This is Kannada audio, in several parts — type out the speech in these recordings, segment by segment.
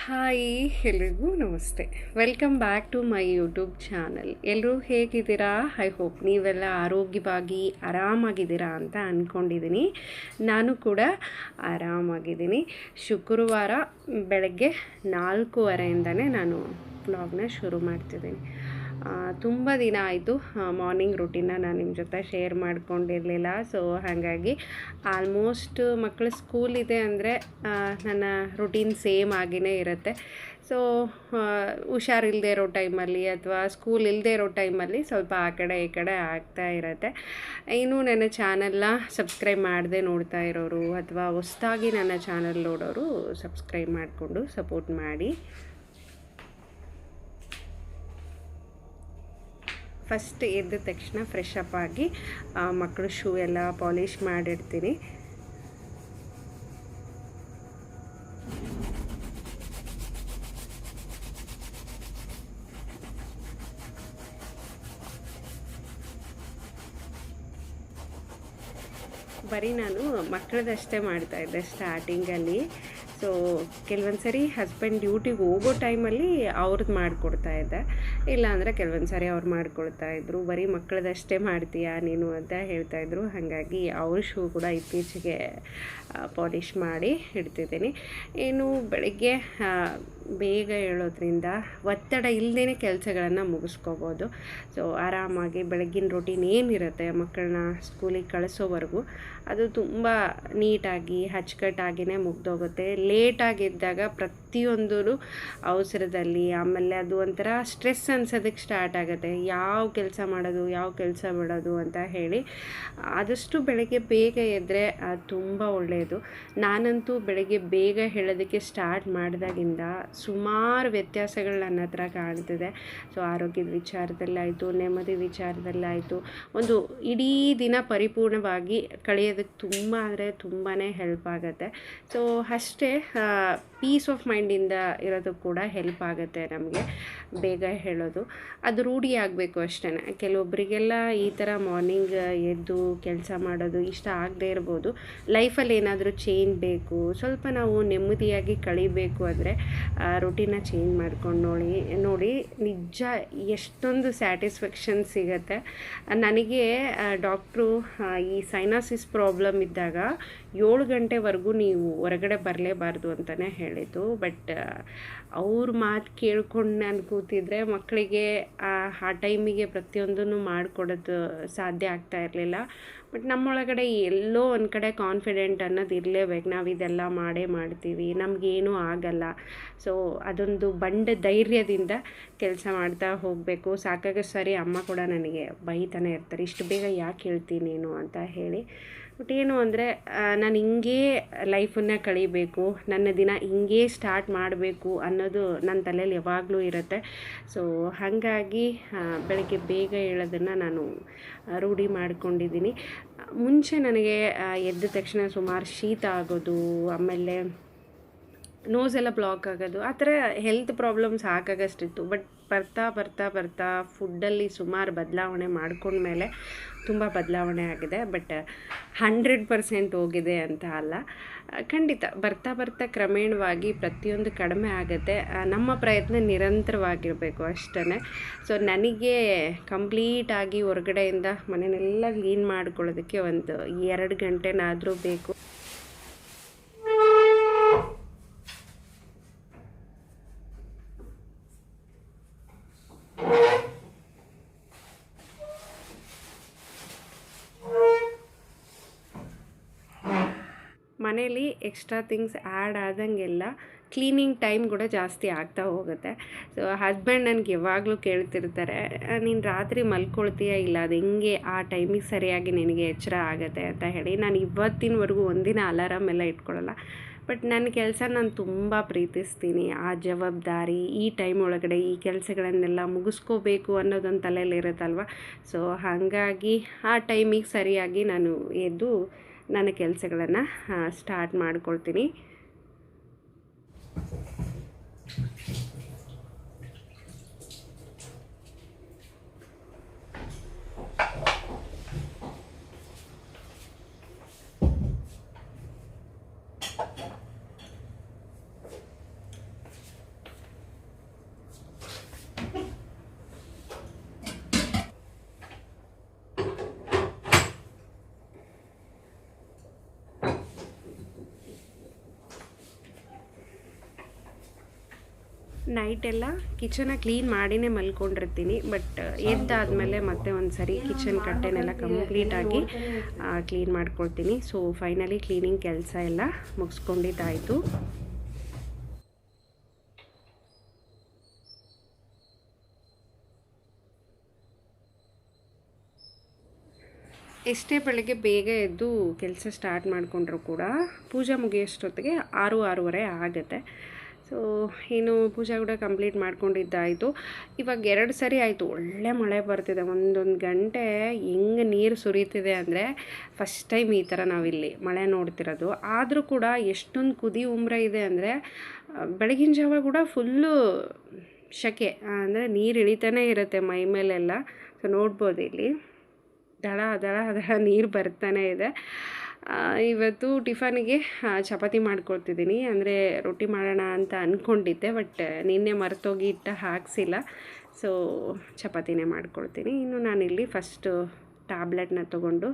ಹಾಯ್ ಎಲ್ರಿಗೂ ನಮಸ್ತೆ. Welcome back to my YouTube channel. ಎಲ್ಲರೂ ಹೇಗಿದ್ದೀರಾ? ಐ ಹೋಪ್ ನೀವೆಲ್ಲ ಆರೋಗ್ಯವಾಗಿ ಆರಾಮಾಗಿದ್ದೀರಾ ಅಂತ ಅಂದ್ಕೊಂಡಿದ್ದೀನಿ. ನಾನು ಕೂಡ ಆರಾಮಾಗಿದ್ದೀನಿ. ಶುಕ್ರವಾರ ಬೆಳಗ್ಗೆ 4:30ಇಂದನೇ ನಾನು ವ್ಲಾಗ್ನ ಶುರು ಮಾಡ್ತಿದ್ದೀನಿ. ತುಂಬ ದಿನ ಆಯಿತು ಮಾರ್ನಿಂಗ್ ರುಟೀನ್ನ ನಾನು ನಿಮ್ಮ ಜೊತೆ ಶೇರ್ ಮಾಡ್ಕೊಂಡಿರಲಿಲ್ಲ. ಸೊ ಹಾಗಾಗಿ ಆಲ್ಮೋಸ್ಟ್ ಮಕ್ಕಳ ಸ್ಕೂಲ್ ಇದೆ ಅಂದರೆ ನನ್ನ ರುಟೀನ್ ಸೇಮ್ ಆಗಿಯೇ ಇರುತ್ತೆ. ಸೊ ಹುಷಾರಿಲ್ಲದೆ ಇರೋ ಟೈಮಲ್ಲಿ ಅಥವಾ ಸ್ಕೂಲ್ ಇಲ್ಲದೆ ಇರೋ ಟೈಮಲ್ಲಿ ಸ್ವಲ್ಪ ಆ ಕಡೆ ಈ ಕಡೆ ಆಗ್ತಾ ಇರುತ್ತೆ. ಇನ್ನೂ ನನ್ನ ಚಾನಲ್ನ ಸಬ್ಸ್ಕ್ರೈಬ್ ಮಾಡದೆ ನೋಡ್ತಾ ಇರೋರು ಅಥವಾ ಹೊಸ್ದಾಗಿ ನನ್ನ ಚಾನಲ್ ನೋಡೋರು ಸಬ್ಸ್ಕ್ರೈಬ್ ಮಾಡಿಕೊಂಡು ಸಪೋರ್ಟ್ ಮಾಡಿ. ಫಸ್ಟ್ ಎದ್ದ ತಕ್ಷಣ ಫ್ರೆಶ್ ಅಪ್ ಆಗಿ ಮಕ್ಕಳು ಶೂ ಎಲ್ಲ ಪಾಲಿಷ್ ಮಾಡಿರ್ತೀನಿ. ಬರೀ ನಾನು ಮಕ್ಕಳದಷ್ಟೇ ಮಾಡ್ತಾಯಿದ್ದೆ ಸ್ಟಾರ್ಟಿಂಗಲ್ಲಿ. ಸೊ ಕೆಲವೊಂದು ಸರಿ ಹಸ್ಬೆಂಡ್ ಡ್ಯೂಟಿಗೆ ಹೋಗೋ ಟೈಮಲ್ಲಿ ಅವ್ರದ್ದು ಮಾಡಿಕೊಡ್ತಾಯಿದ್ದೆ, ಇಲ್ಲಾಂದರೆ ಕೆಲವೊಂದು ಸಾರಿ ಅವ್ರು ಮಾಡಿಕೊಡ್ತಾಯಿದ್ರು. ಬರೀ ಮಕ್ಕಳದಷ್ಟೇ ಮಾಡ್ತೀಯಾ ನೀನು ಅಂತ ಹೇಳ್ತಾಯಿದ್ರು. ಹಾಗಾಗಿ ಅವ್ರ ಶೂ ಕೂಡ ಇತ್ತೀಚೆಗೆ ಪಾಲಿಷ್ ಮಾಡಿ ಇಡ್ತಿದ್ದೀನಿ. ಇನ್ನು ಬೆಳಗ್ಗೆ ಬೇಗ ಹೇಳೋದ್ರಿಂದ ಒತ್ತಡ ಇಲ್ಲದೇ ಕೆಲಸಗಳನ್ನು ಮುಗಿಸ್ಕೋಬೋದು. ಸೊ ಆರಾಮಾಗಿ ಬೆಳಗ್ಗಿನ ರೊಟೀನ್ ಏನಿರುತ್ತೆ ಮಕ್ಕಳನ್ನ ಸ್ಕೂಲಿಗೆ ಕಳಿಸೋವರೆಗೂ ಅದು ತುಂಬ ನೀಟಾಗಿ ಅಚ್ಚುಕಟ್ಟಾಗಿಯೇ ಮುಗ್ದೋಗುತ್ತೆ. ಲೇಟಾಗಿದ್ದಾಗ ಪ್ರತಿಯೊಂದೂ ಅವಸರದಲ್ಲಿ ಆಮೇಲೆ ಅದು ಒಂಥರ ಸ್ಟ್ರೆಸ್ ಅನ್ಸೋದಕ್ಕೆ ಸ್ಟಾರ್ಟ್ ಆಗುತ್ತೆ. ಯಾವ ಕೆಲಸ ಮಾಡೋದು ಯಾವ ಕೆಲಸ ಬಿಡೋದು ಅಂತ ಹೇಳಿ ಆದಷ್ಟು ಬೆಳಗ್ಗೆ ಬೇಗ ಎದ್ದರೆ ತುಂಬ ಒಳ್ಳೆಯದು. ನಾನಂತೂ ಬೆಳಗ್ಗೆ ಬೇಗ ಹೇಳೋದಕ್ಕೆ ಸ್ಟಾರ್ಟ್ ಮಾಡಿದಾಗಿಂದ ಸುಮಾರು ವ್ಯತ್ಯಾಸಗಳು ನನ್ನ ಹತ್ರ ಕಾಣ್ತಿದೆ. ಸೊ ಆರೋಗ್ಯದ ವಿಚಾರದಲ್ಲಾಯಿತು, ನೆಮ್ಮದಿ ವಿಚಾರದಲ್ಲಾಯಿತು, ಒಂದು ಇಡೀ ದಿನ ಪರಿಪೂರ್ಣವಾಗಿ ಕಳೆಯೋದಕ್ಕೆ ತುಂಬ ಅಂದರೆ ತುಂಬಾ ಹೆಲ್ಪ್ ಆಗುತ್ತೆ. ಸೊ ಅಷ್ಟೇ ಪೀಸ್ ಆಫ್ ಮೈಂಡಿಂದ ಇರೋದಕ್ಕೆ ಕೂಡ ಹೆಲ್ಪ್ ಆಗುತ್ತೆ ನಮಗೆ ಬೇಗ ಹೇಳೋದು. ಅದು ರೂಢಿ ಆಗಬೇಕು ಅಷ್ಟೇ. ಕೆಲವೊಬ್ಬರಿಗೆಲ್ಲ ಈ ಥರ ಮಾರ್ನಿಂಗ್ ಎದ್ದು ಕೆಲಸ ಮಾಡೋದು ಇಷ್ಟ ಆಗದೇ ಇರ್ಬೋದು. ಲೈಫಲ್ಲಿ ಏನಾದರೂ ಚೇಂಜ್ ಬೇಕು, ಸ್ವಲ್ಪ ನಾವು ನೆಮ್ಮದಿಯಾಗಿ ಕಳಿಬೇಕು ಅಂದರೆ ರುಟೀನ ಚೇಂಜ್ ಮಾಡ್ಕೊಂಡು ನೋಡಿ ನಿಜ ಎಷ್ಟೊಂದು ಸ್ಯಾಟಿಸ್ಫ್ಯಾಕ್ಷನ್ ಸಿಗುತ್ತೆ. ನನಗೆ ಡಾಕ್ಟ್ರು ಈ ಸೈನಾಸಿಸ್ ಪ್ರಾಬ್ಲಮ್ ಇದ್ದಾಗ 7 ಗಂಟೆವರೆಗೂ ನೀವು ಹೊರಗಡೆ ಬರಲೇಬಾರ್ದು ಅಂತಲೇ ಹೇಳಿದ್ದು. ಬಟ್ ಅವ್ರ ಮಾತು ಕೇಳ್ಕೊಂಡು ನಾನು ಕೂತಿದ್ರೆ ಮಕ್ಕಳಿಗೆ ಆ ಟೈಮಿಗೆ ಪ್ರತಿಯೊಂದನ್ನು ಮಾಡಿಕೊಡೋದು ಸಾಧ್ಯ ಆಗ್ತಾ ಇರಲಿಲ್ಲ. ಬಟ್ ನಮ್ಮೊಳಗಡೆ ಎಲ್ಲೋ ಒಂದು ಕಡೆ ಕಾನ್ಫಿಡೆಂಟ್ ಅನ್ನೋದು ಇರಲೇಬೇಕು. ನಾವು ಇದೆಲ್ಲ ಮಾಡೇ ಮಾಡ್ತೀವಿ, ನಮಗೇನೂ ಆಗಲ್ಲ. ಸೊ ಅದೊಂದು ಬಂಡ ಧೈರ್ಯದಿಂದ ಕೆಲಸ ಮಾಡ್ತಾ ಹೋಗಬೇಕು. ಸಾಕಾಗೋ ಸರಿ ಅಮ್ಮ ಕೂಡ ನನಗೆ ಬೈತಾನೆ ಇರ್ತಾರೆ, ಇಷ್ಟು ಬೇಗ ಯಾಕೆ ಹೇಳ್ತೀನಿ ನೀನು ಅಂತ ಹೇಳಿ. ಬಟ್ ಏನು ಅಂದರೆ ನಾನು ಹಿಂಗೇ ಲೈಫನ್ನು ಕಳೀಬೇಕು, ನನ್ನ ದಿನ ಹಿಂಗೇ ಸ್ಟಾರ್ಟ್ ಮಾಡಬೇಕು ಅನ್ನೋದು ನನ್ನ ತಲೆಯಲ್ಲಿ ಯಾವಾಗಲೂ ಇರುತ್ತೆ. ಸೊ ಹಾಗಾಗಿ ಬೆಳಗ್ಗೆ ಬೇಗ ಹೇಳೋದನ್ನು ನಾನು ರೂಢಿ ಮಾಡ್ಕೊಂಡಿದ್ದೀನಿ. ಮುಂಚೆ ನನಗೆ ಎದ್ದ ತಕ್ಷಣ ಸುಮಾರು ಶೀತ ಆಗೋದು, ಆಮೇಲೆ ನೋಸ್ ಎಲ್ಲ ಬ್ಲಾಕ್ ಆಗೋದು, ಆ ಥರ ಹೆಲ್ತ್ ಪ್ರಾಬ್ಲಮ್ಸ್ ಸಾಕಾಗಷ್ಟಿತ್ತು. ಬಟ್ ಬರ್ತಾ ಬರ್ತಾ ಬರ್ತಾ ಫುಡ್ಡಲ್ಲಿ ಸುಮಾರು ಬದಲಾವಣೆ ಮಾಡ್ಕೊಂಡ್ಮೇಲೆ ತುಂಬ ಬದಲಾವಣೆ ಆಗಿದೆ. ಬಟ್ 100% ಹೋಗಿದೆ ಅಂತ ಅಲ್ಲ, ಖಂಡಿತ ಬರ್ತಾ ಬರ್ತಾ ಕ್ರಮೇಣವಾಗಿ ಪ್ರತಿಯೊಂದು ಕಡಿಮೆ ಆಗುತ್ತೆ. ನಮ್ಮ ಪ್ರಯತ್ನ ನಿರಂತರವಾಗಿರಬೇಕು ಅಷ್ಟೇ. ಸೊ ನನಗೆ ಕಂಪ್ಲೀಟಾಗಿ ಹೊರಗಡೆಯಿಂದ ಮನೆಯನ್ನೆಲ್ಲ ಕ್ಲೀನ್ ಮಾಡ್ಕೊಳ್ಳೋದಕ್ಕೆ ಒಂದು 2 ಗಂಟೆನಾದರೂ ಬೇಕು. ಮನೇಲಿ ಎಕ್ಸ್ಟ್ರಾ ಥಿಂಗ್ಸ್ ಆ್ಯಡ್ ಆದಂಗೆಲ್ಲ ಕ್ಲೀನಿಂಗ್ ಟೈಮ್ ಕೂಡ ಜಾಸ್ತಿ ಆಗ್ತಾ ಹೋಗುತ್ತೆ. ಸೊ ಹಸ್ಬೆಂಡ್ ನನಗೆ ಯಾವಾಗಲೂ ಕೇಳ್ತಿರ್ತಾರೆ, ನೀನು ರಾತ್ರಿ ಮಲ್ಕೊಳ್ತೀಯ ಇಲ್ಲ, ಅದು ಹೆಂಗೆ ಆ ಟೈಮಿಗೆ ಸರಿಯಾಗಿ ನಿನಗೆ ಎಚ್ಚರ ಆಗುತ್ತೆ ಅಂತ ಹೇಳಿ. ನಾನು ಇವತ್ತಿನವರೆಗೂ ಒಂದಿನ ಅಲಾರಾಮ್ ಎಲ್ಲ ಇಟ್ಕೊಳ್ಳಲ್ಲ. ಬಟ್ ನನ್ನ ಕೆಲಸ ನಾನು ತುಂಬ ಪ್ರೀತಿಸ್ತೀನಿ. ಆ ಜವಾಬ್ದಾರಿ ಈ ಟೈಮ್ ಒಳಗಡೆ ಈ ಕೆಲಸಗಳನ್ನೆಲ್ಲ ಮುಗಿಸ್ಕೋಬೇಕು ಅನ್ನೋದೊಂದು ತಲೆಯಲ್ಲಿರುತ್ತಲ್ವ. ಸೊ ಹಾಗಾಗಿ ಆ ಟೈಮಿಗೆ ಸರಿಯಾಗಿ ನಾನು ಎದ್ದು ನನ್ನ ಕೆಲಸಗಳನ್ನು ಸ್ಟಾರ್ಟ್ ಮಾಡ್ಕೊಳ್ತೀನಿ. ನೈಟೆಲ್ಲ ಕಿಚನ್ನ ಕ್ಲೀನ್ ಮಾಡಿನೇ ಮಲ್ಕೊಂಡಿರ್ತೀನಿ. ಬಟ್ ಎದ್ದಾದಮೇಲೆ ಮತ್ತೆ ಒಂದು ಸರಿ ಕಿಚನ್ ಕಟ್ಟೆನೆಲ್ಲ ಕಂಪ್ಲೀಟಾಗಿ ಕ್ಲೀನ್ ಮಾಡ್ಕೊಳ್ತೀನಿ. ಸೊ ಫೈನಲಿ ಕ್ಲೀನಿಂಗ್ ಕೆಲಸ ಎಲ್ಲ ಮುಗಿಸ್ಕೊಂಡಿದ್ದಾಯಿತು. ಎಷ್ಟೇ ಬೆಳಗ್ಗೆ ಬೇಗ ಎದ್ದು ಕೆಲಸ ಸ್ಟಾರ್ಟ್ ಮಾಡಿಕೊಂಡ್ರೂ ಕೂಡ ಪೂಜೆ ಮುಗಿಯೋಷ್ಟೊತ್ತಿಗೆ 6-6:30 ಆಗುತ್ತೆ. ಸೊ ಇನ್ನು ಪೂಜೆ ಕೂಡ ಕಂಪ್ಲೀಟ್ ಮಾಡ್ಕೊಂಡಿದ್ದಾಯಿತು. ಇವಾಗ 2 ಸರಿ ಆಯಿತು ಒಳ್ಳೆ ಮಳೆ ಬರ್ತಿದೆ. ಒಂದೊಂದು ಗಂಟೆ ಹೆಂಗೆ ನೀರು ಸುರಿತಿದೆ ಅಂದರೆ ಫಸ್ಟ್ ಟೈಮ್ ಈ ಥರ ನಾವಿಲ್ಲಿ ಮಳೆ ನೋಡ್ತಿರೋದು. ಆದರೂ ಕೂಡ ಎಷ್ಟೊಂದು ಕುದಿ ಉಂಬ್ರ ಇದೆ ಅಂದರೆ ಬೆಳಗಿನ ಜಾವ ಕೂಡ ಫುಲ್ಲು ಸೆಕೆ, ಅಂದರೆ ನೀರು ಇಳಿತಾನೇ ಇರುತ್ತೆ ಮೈ ಮೇಲೆಲ್ಲ. ಸೊ ನೋಡ್ಬೋದು ಇಲ್ಲಿ ದಳ ದಳ ದಳ ನೀರು ಬರ್ತಾನೆ ಇದೆ. ಇವತ್ತು ಟಿಫನಿಗೆ ಚಪಾತಿ ಮಾಡ್ಕೊಳ್ತಿದ್ದೀನಿ. ಅಂದರೆ ರೊಟ್ಟಿ ಮಾಡೋಣ ಅಂತ ಅಂದ್ಕೊಂಡಿದ್ದೆ, ಬಟ್ ನಿನ್ನೆ ಮರೆತೋಗಿ ಹಿಟ್ಟು ಹಾಕ್ಸಿಲ್ಲ. ಸೊ ಚಪಾತಿನೇ ಮಾಡ್ಕೊಳ್ತೀನಿ. ಇನ್ನು ನಾನಿಲ್ಲಿ ಫಸ್ಟು ಟ್ಯಾಬ್ಲೆಟ್ನ ತೊಗೊಂಡು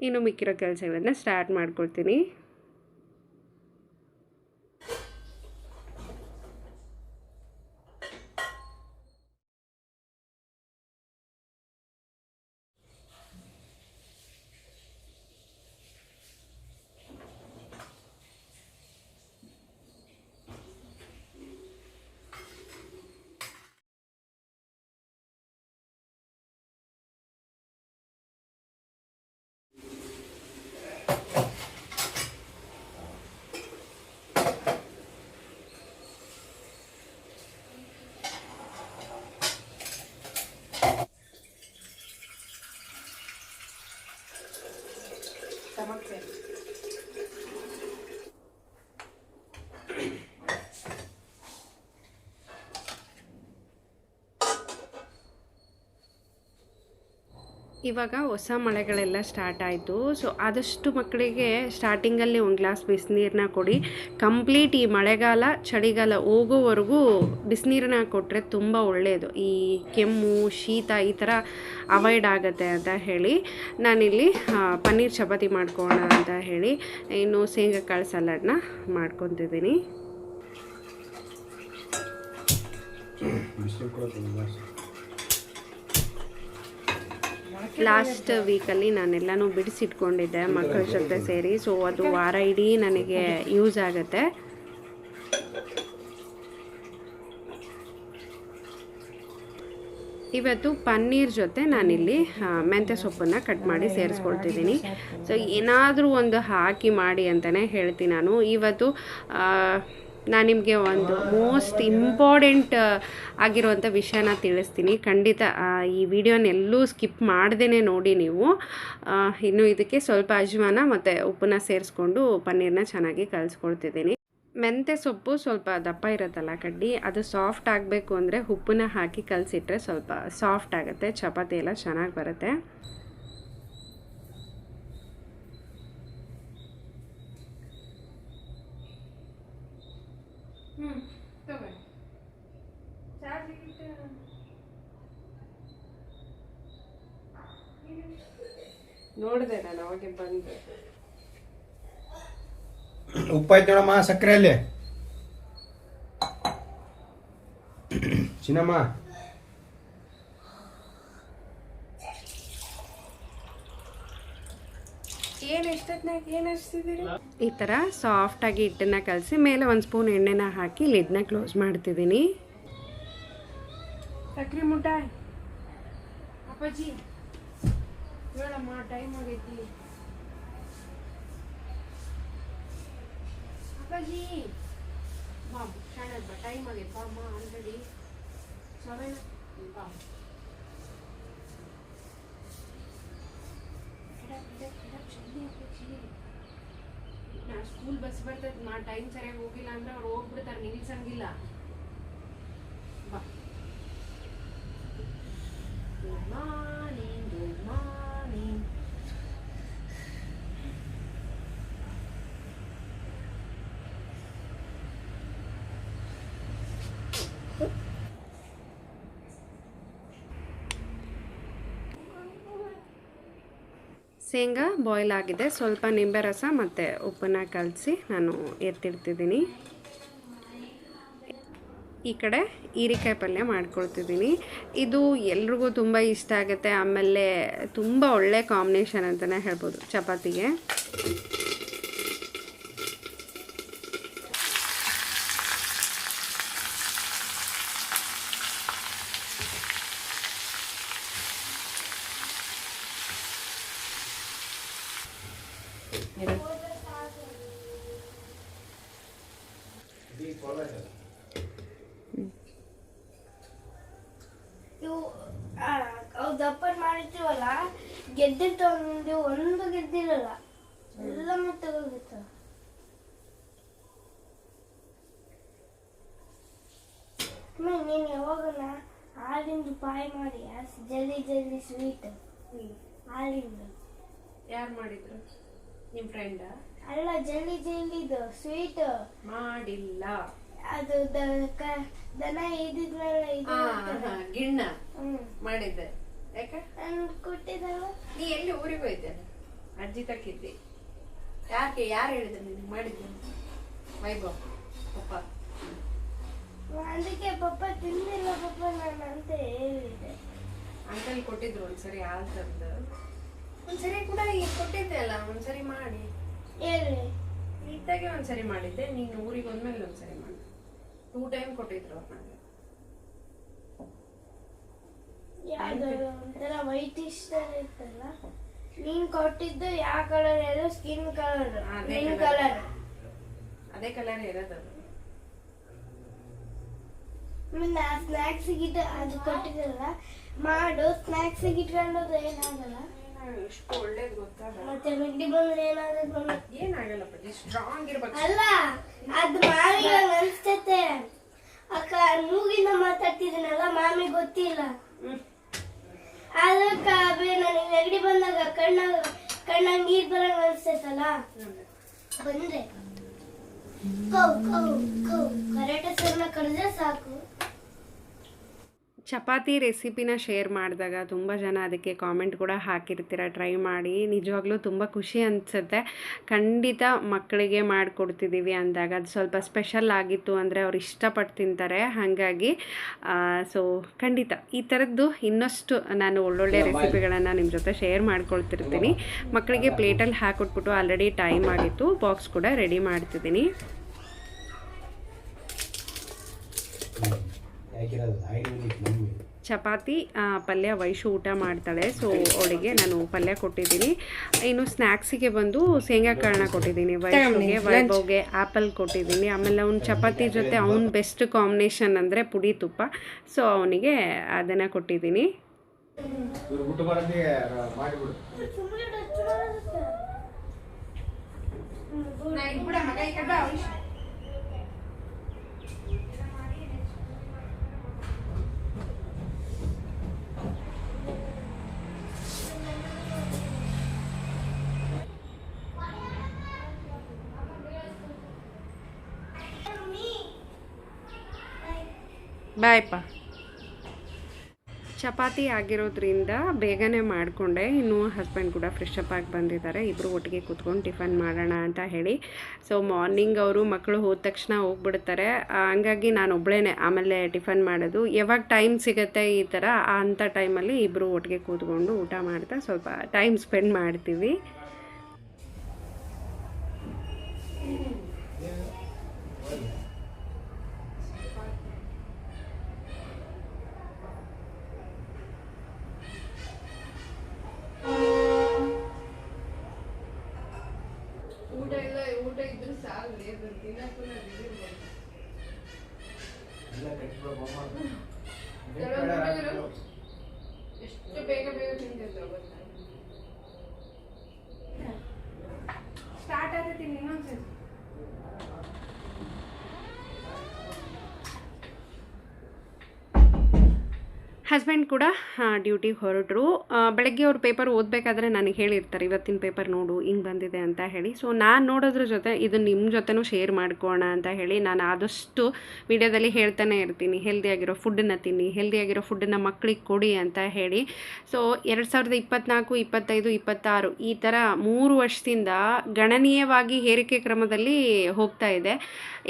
ಇನ್ನು ಮಿಕ್ಕಿರೋ ಕೆಲಸಗಳನ್ನು ಸ್ಟಾರ್ಟ್ ಮಾಡ್ಕೊಳ್ತೀನಿ. ಇವಾಗ ಹೊಸ ಮಳೆಗಳೆಲ್ಲ ಸ್ಟಾರ್ಟ್ ಆಯಿತು. ಸೊ ಆದಷ್ಟು ಮಕ್ಕಳಿಗೆ ಸ್ಟಾರ್ಟಿಂಗಲ್ಲಿ ಒಂದು ಗ್ಲಾಸ್ ಬಿಸಿನೀರನ್ನ ಕೊಡಿ. ಕಂಪ್ಲೀಟ್ ಈ ಮಳೆಗಾಲ ಚಳಿಗಾಲ ಹೋಗೋವರೆಗೂ ಬಿಸಿನೀರನ್ನ ಕೊಟ್ಟರೆ ತುಂಬ ಒಳ್ಳೆಯದು. ಈ ಕೆಮ್ಮು ಶೀತ ಈ ಥರ ಅವಾಯ್ಡ್ ಆಗುತ್ತೆ ಅಂತ ಹೇಳಿ ನಾನಿಲ್ಲಿ ಪನ್ನೀರ್ ಚಪಾತಿ ಮಾಡ್ಕೊಳ್ಳೋಣ ಅಂತ ಹೇಳಿ ಇನ್ನು ಶೇಂಗಾಕಾಳು ಸಲಾಡ್ನ ಮಾಡ್ಕೊತಿದ್ದೀನಿ. ಲಾಸ್ಟ್ ವೀಕಲ್ಲಿ ನಾನೆಲ್ಲನೂ ಬಿಡಿಸಿಟ್ಕೊಂಡಿದ್ದೆ ಮಕ್ಕಳ ಜೊತೆ ಸೇರಿ. ಸೊ ಅದು ವಾರ ಇಡೀ ನನಗೆ ಯೂಸ್ ಆಗುತ್ತೆ. ಇವತ್ತು ಪನ್ನೀರ್ ಜೊತೆ ನಾನಿಲ್ಲಿ ಮೆಂತ್ಯ ಸೊಪ್ಪನ್ನು ಕಟ್ ಮಾಡಿ ಸೇರಿಸ್ಕೊಳ್ತಿದ್ದೀನಿ. ಸೊ ಏನಾದರೂ ಒಂದು ಹಾಕಿ ಮಾಡಿ ಅಂತಲೇ ಹೇಳ್ತೀನಿ ನಾನು. ಇವತ್ತು ನಾನು ನಿಮಗೆ ಒಂದು ಮೋಸ್ಟ್ ಇಂಪಾರ್ಟೆಂಟ್ ಆಗಿರುವಂಥ ವಿಷಯನ ತಿಳಿಸ್ತೀನಿ. ಖಂಡಿತ ಈ ವಿಡಿಯೋನೆಲ್ಲೂ ಸ್ಕಿಪ್ ಮಾಡ್ದೇ ನೋಡಿ ನೀವು. ಇನ್ನು ಇದಕ್ಕೆ ಸ್ವಲ್ಪ ಅಜ್ವಾನ ಮತ್ತು ಉಪ್ಪನ್ನ ಸೇರಿಸ್ಕೊಂಡು ಪನ್ನೀರನ್ನ ಚೆನ್ನಾಗಿ ಕಲಿಸ್ಕೊಳ್ತಿದ್ದೀನಿ. ಮೆಂತ್ಯ ಸೊಪ್ಪು ಸ್ವಲ್ಪ ದಪ್ಪ ಇರುತ್ತಲ್ಲ ಕಡ್ಡಿ, ಅದು ಸಾಫ್ಟ್ ಆಗಬೇಕು ಅಂದರೆ ಉಪ್ಪನ್ನ ಹಾಕಿ ಕಲಸಿಟ್ರೆ ಸ್ವಲ್ಪ ಸಾಫ್ಟ್ ಆಗುತ್ತೆ, ಚಪಾತಿ ಎಲ್ಲ ಚೆನ್ನಾಗಿ ಬರುತ್ತೆ. ನೋಡಿದೆ ನಾನು ಅವಾಗೆ ಬಂದು. ಉಪ್ಪಾಯ್ತು ನೋಡಮ್ಮ, ಸಕ್ಕರೆ ಅಲ್ಲಿ ಚಿನ್ನಮ್ಮ. ಈ ಥರ ಸಾಫ್ಟಾಗಿ ಹಿಟ್ಟನ್ನು ಕಲಸಿ ಮೇಲೆ ಒಂದು ಸ್ಪೂನ್ ಎಣ್ಣೆನ ಹಾಕಿ ಲಿಡ್ನ ಕ್ಲೋಸ್ ಮಾಡ್ತಿದ್ದೀನಿ. ಸಕ್ರೆ ಮುಟ್ಟಾಯ್ ಅಪ್ಪಾಜಿ ಹೇಳಮ್ಮ, ಟೈಮ್ ಆಗೈತಿ ಅಪ್ಪಾಜಿ. ಬಾ ಶಾಣದ್ ಬಾ, ಟೈಮ್ ಆಗೈತಿ ಬಾ ಅಮ್ಮ. ಆಲ್ರೆಡಿ 7 ಬಾ. ನಾ ಸ್ಕೂಲ್ ಬಸ್ ಬರ್ತೈತೆ, ನಾ ಟೈಮ್ ಸರಿಯಾಗಿ ಹೋಗಿಲ್ಲ ಅಂದ್ರೆ ಅವ್ರು ಹೋಗ್ಬಿಡ್ತಾರೆ, ನಿಲ್ಸಂಗಿಲ್ಲ. ಬಾ. Good morning, good morning. ಶೇಂಗಾ ಬಾಯ್ಲ್ ಆಗಿದೆ. ಸ್ವಲ್ಪ ನಿಂಬೆ ರಸ ಮತ್ತು ಉಪ್ಪನ್ನು ಕಲಸಿ ನಾನು ಎತ್ತಿಡ್ತಿದ್ದೀನಿ. ಈ ಕಡೆ ಹೀರೆಕಾಯಿ ಪಲ್ಯ ಮಾಡ್ಕೊಳ್ತಿದ್ದೀನಿ. ಇದು ಎಲ್ರಿಗೂ ತುಂಬ ಇಷ್ಟ ಆಗುತ್ತೆ, ಆಮೇಲೆ ತುಂಬ ಒಳ್ಳೆ ಕಾಂಬಿನೇಷನ್ ಅಂತಲೇ ಹೇಳ್ಬೋದು ಚಪಾತಿಗೆ. ಇವು ಅವು ದಪ್ಪ ಮಾಡಿರ್ತೀವಲ್ಲ, ಗೆದ್ದಿರ್ತಾವ, ಒಂದು ಗೆದ್ದಿರಲ್ಲ, ಎಲ್ಲ ಮತ್ತೆ ಹೋಗಿರ್ತಾವ. ನೀನು ಯಾವಾಗನ ಹಾಲಿಂದು ಪಾಯ್ ಮಾಡಿ ಜಲ್ದಿ ಜಲ್ದಿ ಸ್ವೀಟ್ ಹಾಲಿಂದು. ಯಾರು ಮಾಡಿದ್ರು? ನಿಮ್ಮ ಫ್ರೆಂಡ? ಅಲ್ಲ, ಜಲ್ದಿ ಜಲ್ದಿದು ಸ್ವೀಟ್ ಮಾಡಿಲ್ಲ. ಅದು ದನ ಇದ್ದಿದ್ಮೇಲೆ ಗಿಣ್ಣ ಮಾಡಿದ್ದೆ. ಯಾಕೆ ಕೊಟ್ಟಿದ್ದಲ್ಲ? ನೀ ಎಲ್ಲಿ ಊರಿಗೆ ಹೋಯ್ತೆ? ಅಜ್ಜಿ ತಕ್ಕಿದ್ದಿ. ಯಾರು ಹೇಳಿದ್ರು ನಿನಗೆ ಮಾಡಿದ್ದೆ? ವೈಭವ್ ಪಪ್ಪ. ಅದಕ್ಕೆ ಪಪ್ಪ ತಿಂದಿಲ್ಲ ಪಪ್ಪ ನಾನು ಅಂತ ಹೇಳಿದ್ದೆ. ಅಂಕಲ್ ಕೊಟ್ಟಿದ್ರು ಒಂದ್ಸರಿ ಹಾಲು ತಂದು. ಒಂದ್ಸರಿ ಕೂಡ ಈಗ ಕೊಟ್ಟಿದ್ದೆ ಅಲ್ಲ, ಒಂದ್ಸರಿ ಮಾಡಿ ಹೇಳಿ. ಇದ್ದಾಗೆ ಒಂದ್ಸರಿ ಮಾಡಿದ್ದೆ, ನೀನು ಊರಿಗೆ ಬಂದ್ಮೇಲೆ ಒಂದ್ಸರಿ ಮಾಡಿ. 2 ಟೈಮ್ ಕೊಟ್ಟಿದ್ರು ನನಗೆ. ಯಾವ್ದು ಒಂಥರ ವೈಟ್ ಇಷ್ಟ ಇರ್ತಲ್ಲ, ನೀನ್ ಕೊಟ್ಟಿದ್ದು ಯಾವ ಕಲರ್? ಅದು ಸ್ಕಿನ್ ಕಲರ್, ಗ್ರೀನ್ ಕಲರ್. ಅದೇ ಕಲರ್ ಇರೋದದು. ಸ್ನಾಕ್ಸ್ ಗಿಟ್ಟ ಅದು ಕೊಟ್ಟಿದ್ದಲ್ಲ, ಮಾಡು ಸ್ನಾಕ್ಸ್ ಇಟ್ಕೊಂಡೋದು ಏನಾಗಲ್ಲ. ಎಷ್ಟು ಒಳ್ಳೇದು ಗೊತ್ತಾ? ಮತ್ತೆ ಮಿಡ್ಡಿ ಬಂದ್ರೆ ಏನಾಗುತ್ತೆ? ಏನಾಗಲ್ಲಪ್ಪ, ಸ್ಟ್ರಾಂಗ್ ಇರ್ಬೇಕು. ಅಲ್ಲ, ಅದು ಮಾಮಿ ಅನ್ಸ್ತತೆ. ಅಕ್ಕ ಮೂಗಿನ ಮಾತಾಡ್ತಿದ್ದೀನಲ್ಲ, ಮಾಮಿ ಗೊತ್ತಿಲ್ಲ. ಅದಕ್ಕ ನನಗೆ ನೆಗಡಿ ಬಂದಾಗ ಕಣ್ಣಾಗ ನೀರ್ ಬರಂಗ ಅನ್ಸ್ತೈತಲ್ಲ, ಬಂದ್ರೆ ಕರೆಕ್ಟ್ ಸರ್ನ ಕರೆದ್ರೆ ಸಾಕು. ಚಪಾತಿ ರೆಸಿಪಿನ ಶೇರ್ ಮಾಡಿದಾಗ ತುಂಬ ಜನ ಅದಕ್ಕೆ ಕಾಮೆಂಟ್ ಕೂಡ ಹಾಕಿರ್ತೀರ, ಟ್ರೈ ಮಾಡಿ. ನಿಜವಾಗ್ಲೂ ತುಂಬ ಖುಷಿ ಅನಿಸುತ್ತೆ. ಖಂಡಿತ ಮಕ್ಕಳಿಗೆ ಮಾಡಿಕೊಡ್ತಿದ್ದೀವಿ ಅಂದಾಗ ಅದು ಸ್ವಲ್ಪ ಸ್ಪೆಷಲ್ ಆಗಿತ್ತು ಅಂದರೆ ಅವ್ರು ಇಷ್ಟಪಟ್ಟು ತಿಂತಾರೆ. ಹಾಗಾಗಿ ಸೊ ಖಂಡಿತ ಈ ಥರದ್ದು ಇನ್ನಷ್ಟು ನಾನು ಒಳ್ಳೊಳ್ಳೆ ರೆಸಿಪಿಗಳನ್ನು ನಿಮ್ಮ ಜೊತೆ ಶೇರ್ ಮಾಡ್ಕೊಳ್ತಿರ್ತೀನಿ. ಮಕ್ಕಳಿಗೆ ಪ್ಲೇಟಲ್ಲಿ ಹಾಕೊಟ್ಬಿಟ್ಟು ಆಲ್ರೆಡಿ ಟೈಮ್ ಆಗಿತ್ತು, ಬಾಕ್ಸ್ ಕೂಡ ರೆಡಿ ಮಾಡ್ತಿದ್ದೀನಿ. ಚಪಾತಿ ಪಲ್ಯ ವೈಶು ಊಟ ಮಾಡ್ತಾಳೆ, ಸೊ ಅವಳಿಗೆ ನಾನು ಪಲ್ಯ ಕೊಟ್ಟಿದ್ದೀನಿ. ಇನ್ನು ಸ್ನ್ಯಾಕ್ಸಿಗೆ ಬಂದು ಶೇಂಗಾ ಕಾಳನ್ನ ಕೊಟ್ಟಿದ್ದೀನಿ ವೈಶುಗೆ, ವೈಭವ್ಗೆ ಆ್ಯಪಲ್ ಕೊಟ್ಟಿದ್ದೀನಿ. ಆಮೇಲೆ ಅವ್ನು ಚಪಾತಿ ಜೊತೆ ಅವ್ನ ಬೆಸ್ಟ್ ಕಾಂಬಿನೇಷನ್ ಅಂದರೆ ಪುಡಿ ತುಪ್ಪ, ಸೊ ಅವನಿಗೆ ಅದನ್ನು ಕೊಟ್ಟಿದ್ದೀನಿ. ಬಾಯಪ್ಪ. ಚಪಾತಿ ಆಗಿರೋದ್ರಿಂದ ಬೇಗನೆ ಮಾಡಿಕೊಂಡೆ. ಇನ್ನು ಹಸ್ಬೆಂಡ್ ಕೂಡ ಫ್ರೆಶ್ ಅಪ್ ಆಗಿ ಬಂದಿದ್ದಾರೆ, ಇಬ್ಬರು ಒಟ್ಟಿಗೆ ಕೂತ್ಕೊಂಡು ಟಿಫನ್ ಮಾಡೋಣ ಅಂತ ಹೇಳಿ. ಸೊ ಮಾರ್ನಿಂಗ್ ಅವರು ಮಕ್ಕಳು ಹೋದ ತಕ್ಷಣ ಹೋಗ್ಬಿಡ್ತಾರೆ, ಹಂಗಾಗಿ ನಾನು ಒಬ್ಬಳೇ ಆಮೇಲೆ ಟಿಫನ್ ಮಾಡೋದು. ಯಾವಾಗ ಟೈಮ್ ಸಿಗುತ್ತೆ ಈ ಥರ ಅಂಥ ಟೈಮಲ್ಲಿ ಇಬ್ಬರು ಒಟ್ಟಿಗೆ ಕೂತ್ಕೊಂಡು ಊಟ ಮಾಡ್ತಾ ಸ್ವಲ್ಪ ಟೈಮ್ ಸ್ಪೆಂಡ್ ಮಾಡ್ತೀವಿ. ಊಟ ಇದ್ರೆ ಸಾಲ ಎಷ್ಟು ಬೇಗ ಬೇಗ ತಿಂತಿದ್ರು ಗೊತ್ತಾ? ಸ್ಟಾರ್ಟ್ ಆಗತ್ತೀನಿ ಇನ್ನೊಂದ್ಸರಿ. ಹಸ್ಬೆಂಡ್ ಕೂಡ ಡ್ಯೂಟಿಗೆ ಹೊರಟರು. ಬೆಳಗ್ಗೆ ಅವ್ರು ಪೇಪರ್ ಓದಬೇಕಾದ್ರೆ ನನಗೆ ಹೇಳಿರ್ತಾರೆ, ಇವತ್ತಿನ ಪೇಪರ್ ನೋಡು ಹಿಂಗೆ ಬಂದಿದೆ ಅಂತ ಹೇಳಿ. ಸೊ ನಾನು ನೋಡೋದ್ರ ಜೊತೆ ಇದು ನಿಮ್ಮ ಜೊತೆನೂ ಶೇರ್ ಮಾಡ್ಕೋಣ ಅಂತ ಹೇಳಿ ನಾನು ಆದಷ್ಟು ವಿಡಿಯೋದಲ್ಲಿ ಹೇಳ್ತಾನೆ ಇರ್ತೀನಿ, ಹೆಲ್ದಿಯಾಗಿರೋ ಫುಡ್ಡನ್ನು ತಿನ್ನಿ, ಹೆಲ್ದಿಯಾಗಿರೋ ಫುಡ್ಡನ್ನು ಮಕ್ಕಳಿಗೆ ಕೊಡಿ ಅಂತ ಹೇಳಿ. ಸೊ 2024, 25, 26 ಈ ಥರ 3 ವರ್ಷದಿಂದ ಗಣನೀಯವಾಗಿ ಏರಿಕೆ ಕ್ರಮದಲ್ಲಿ ಹೋಗ್ತಾ ಇದೆ.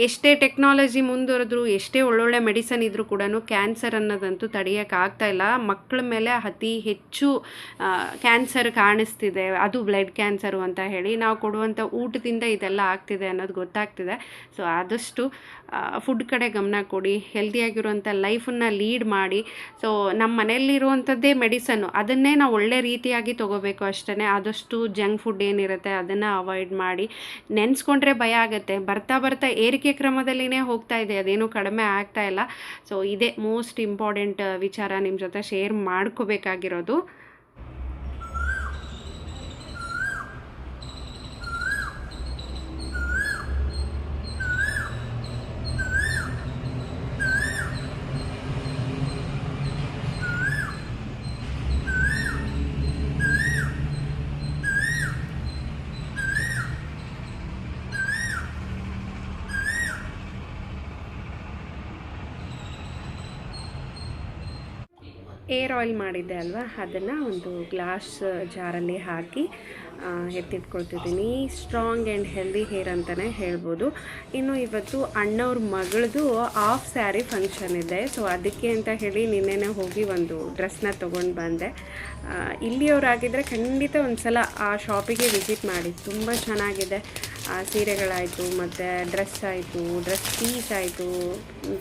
ಎಷ್ಟೇ ಟೆಕ್ನಾಲಜಿ ಮುಂದುವರೆದ್ರು, ಎಷ್ಟೇ ಒಳ್ಳೊಳ್ಳೆ ಮೆಡಿಸನ್ ಇದ್ರೂ ಕೂಡ ಕ್ಯಾನ್ಸರ್ ಅನ್ನೋದಂತೂ ತಡೆಯೋಕ್ಕಾಗ್ತಾ ಇಲ್ಲ. ಮಕ್ಕಳ ಮೇಲೆ ಅತಿ ಹೆಚ್ಚು ಕ್ಯಾನ್ಸರ್ ಕಾಣಿಸ್ತಿದೆ, ಅದು ಬ್ಲಡ್ ಕ್ಯಾನ್ಸರು ಅಂತ ಹೇಳಿ. ನಾವು ಕೊಡುವಂಥ ಊಟದಿಂದ ಇದೆಲ್ಲ ಆಗ್ತಿದೆ ಅನ್ನೋದು ಗೊತ್ತಾಗ್ತಿದೆ. ಸೊ ಆದಷ್ಟು ಫುಡ್ ಕಡೆ ಗಮನ ಕೊಡಿ, ಹೆಲ್ದಿಯಾಗಿರುವಂಥ ಲೈಫನ್ನು ಲೀಡ್ ಮಾಡಿ. ಸೊ ನಮ್ಮ ಮನೆಯಲ್ಲಿರುವಂಥದ್ದೇ ಮೆಡಿಸನ್ನು, ಅದನ್ನೇ ನಾವು ಒಳ್ಳೆ ರೀತಿಯಾಗಿ ತೊಗೋಬೇಕು ಅಷ್ಟೇ. ಆದಷ್ಟು ಜಂಕ್ ಫುಡ್ ಏನಿರುತ್ತೆ ಅದನ್ನು ಅವಾಯ್ಡ್ ಮಾಡಿ. ನೆನೆಸ್ಕೊಂಡ್ರೆ ಭಯ ಆಗುತ್ತೆ, ಬರ್ತಾ ಬರ್ತಾ ಏರಿಕೆ ಕ್ರಮದಲ್ಲಿನೇ ಹೋಗ್ತಾ ಇದೆ, ಅದೇನೂ ಕಡಿಮೆ ಆಗ್ತಾ ಇಲ್ಲ. ಸೊ ಇದೇ ಮೋಸ್ಟ್ ಇಂಪಾರ್ಟೆಂಟ್ ವಿಚಾರ ನಿಮ್ಮ ಜೊತೆ ಶೇರ್ ಮಾಡ್ಕೋಬೇಕಾಗಿರೋದು. ಏರ್ ಆಯಿಲ್ ಮಾಡಿದ್ದೆ ಅಲ್ವಾ, ಅದನ್ನು ಒಂದು ಗ್ಲಾಸ್ ಜಾರಲ್ಲಿ ಹಾಕಿ ಎತ್ತಿಟ್ಕೊಳ್ತಿದ್ದೀನಿ. ಸ್ಟ್ರಾಂಗ್ ಆ್ಯಂಡ್ ಹೆಲ್ದಿ ಹೇರ್ ಅಂತಲೇ ಹೇಳ್ಬೋದು. ಇನ್ನು ಇವತ್ತು ಅಣ್ಣವ್ರ ಮಗಳದು ಆಫ್ ಸ್ಯಾರಿ ಫಂಕ್ಷನ್ ಇದೆ. ಸೊ ಅದಕ್ಕೆ ಅಂತ ಹೇಳಿ ನಿನ್ನೆನೇ ಹೋಗಿ ಒಂದು ಡ್ರೆಸ್ನ ತೊಗೊಂಡು ಬಂದೆ. ಇಲ್ಲಿಯವರಾಗಿದ್ದರೆ ಖಂಡಿತ ಒಂದು ಸಲ ಆ ಶಾಪಿಗೆ ವಿಸಿಟ್ ಮಾಡಿ, ತುಂಬ ಚೆನ್ನಾಗಿದೆ. ಸೀರೆಗಳಾಯಿತು ಮತ್ತು ಡ್ರೆಸ್ ಆಯಿತು, ಡ್ರೆಸ್ ಪೀಸ್ ಆಯಿತು,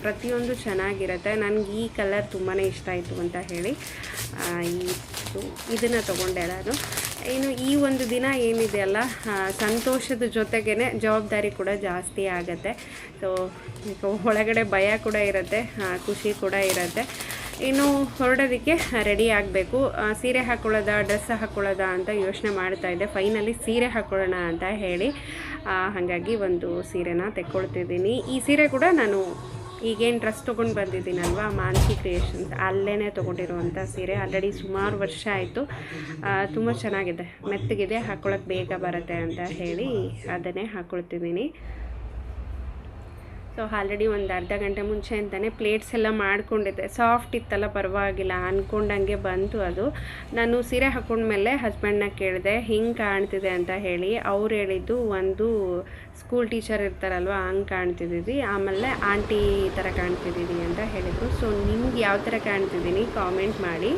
ಪ್ರತಿಯೊಂದು ಚೆನ್ನಾಗಿರುತ್ತೆ. ನನಗೆ ಈ ಕಲರ್ ತುಂಬಾ ಇಷ್ಟ ಆಯಿತು ಅಂತ ಹೇಳಿ ಇದನ್ನು ತೊಗೊಂಡೆ ನಾನು. ಇನ್ನು ಈ ಒಂದು ದಿನ ಏನಿದೆಯಲ್ಲ, ಸಂತೋಷದ ಜೊತೆಗೇ ಜವಾಬ್ದಾರಿ ಕೂಡ ಜಾಸ್ತಿ ಆಗುತ್ತೆ. ಸೊ ಒಳಗಡೆ ಭಯ ಕೂಡ ಇರುತ್ತೆ, ಖುಷಿ ಕೂಡ ಇರುತ್ತೆ. ಇನ್ನು ಹೊರಡೋದಕ್ಕೆ ರೆಡಿ ಆಗಬೇಕು. ಸೀರೆ ಹಾಕ್ಕೊಳ್ಳೋದಾ ಡ್ರೆಸ್ ಹಾಕ್ಕೊಳ್ಳೋದಾ ಅಂತ ಯೋಚನೆ ಮಾಡ್ತಾಯಿದ್ದೆ. ಫೈನಲಿ ಸೀರೆ ಹಾಕ್ಕೊಳ್ಳೋಣ ಅಂತ ಹೇಳಿ ಹಾಗಾಗಿ ಒಂದು ಸೀರೆನ ತೆಕ್ಕೊಳ್ತಿದ್ದೀನಿ. ಈ ಸೀರೆ ಕೂಡ ನಾನು ಈಗೇನು ಡ್ರೆಸ್ ತೊಗೊಂಡು ಬಂದಿದ್ದೀನಲ್ವ, ಮಾನಸಿ ಕ್ರಿಯೇಷನ್ಸ್, ಅಲ್ಲೇ ತೊಗೊಂಡಿರುವಂಥ ಸೀರೆ. ಆಲ್ರೆಡಿ ಸುಮಾರು ವರ್ಷ ಆಯಿತು. ತುಂಬ ಚೆನ್ನಾಗಿದೆ, ಮೆತ್ತಗಿದೆ, ಹಾಕ್ಕೊಳ್ಳೋಕೆ ಬೇಗ ಬರುತ್ತೆ ಅಂತ ಹೇಳಿ ಅದನ್ನೇ ಹಾಕ್ಕೊಳ್ತಿದ್ದೀನಿ. ಸೊ ಆಲ್ರೆಡಿ ಒಂದು ಅರ್ಧ ಗಂಟೆ ಮುಂಚೆ ಅಂತಲೇ ಪ್ಲೇಟ್ಸ್ ಎಲ್ಲ ಮಾಡ್ಕೊಂಡಿದ್ದೆ. ಸಾಫ್ಟ್ ಇತ್ತಲ್ಲ, ಪರವಾಗಿಲ್ಲ ಅಂದ್ಕೊಂಡಂಗೆ ಬಂತು ಅದು. ನಾನು ಸೀರೆ ಹಾಕ್ಕೊಂಡ್ಮೇಲೆ ಹಸ್ಬೆಂಡ್ನ ಕೇಳಿದೆ ಹಿಂಗೆ ಕಾಣ್ತಿದೆ ಅಂತ ಹೇಳಿ. ಅವ್ರು ಹೇಳಿದ್ದು ಒಂದು ಸ್ಕೂಲ್ ಟೀಚರ್ ಇರ್ತಾರಲ್ವ ಹಂಗೆ ಕಾಣ್ತಿದ್ದೀವಿ, ಆಮೇಲೆ ಆಂಟಿ ಈ ಥರ ಕಾಣ್ತಿದ್ದೀವಿ ಅಂತ ಹೇಳಿದ್ರು. ಸೊ ನಿಮ್ಗೆ ಯಾವ ಥರ ಕಾಣ್ತಿದ್ದೀನಿ ಕಾಮೆಂಟ್ ಮಾಡಿ.